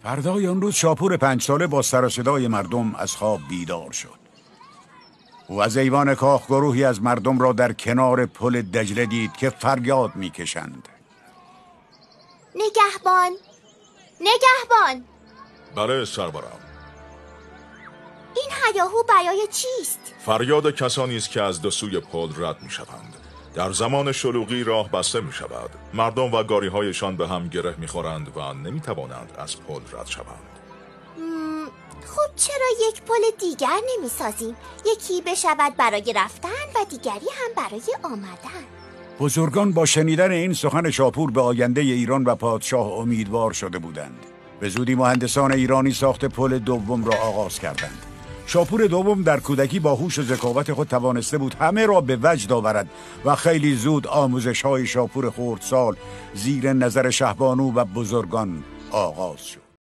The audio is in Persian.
فردای آن روز شاپور 5 ساله با سر و صدای مردم از خواب بیدار شد. او از ایوان کاخ گروهی از مردم را در کنار پل دجله دید که فریاد میکشند. نگهبان! نگهبان! بله سرورم. این هیاهو برای چیست؟ فریاد کسانی است که از دو سوی پل رد میشوند. در زمان شلوغی راه بسته می شود. مردم و گاری‌هایشان به هم گره می‌خورند و نمی‌توانند از پل رد شوند. خب چرا یک پل دیگر نمی‌سازیم؟ یکی بشود برای رفتن و دیگری هم برای آمدن. بزرگان با شنیدن این سخن شاپور به آینده ایران و پادشاه امیدوار شده بودند. به زودی مهندسان ایرانی ساخت پل دوم را آغاز کردند. شاپور دوم در کودکی با هوش و ذکاوت خود توانسته بود همه را به وجد آورد و خیلی زود آموزش‌های شاپور خردسال زیر نظر شهبانو و بزرگان آغاز شد.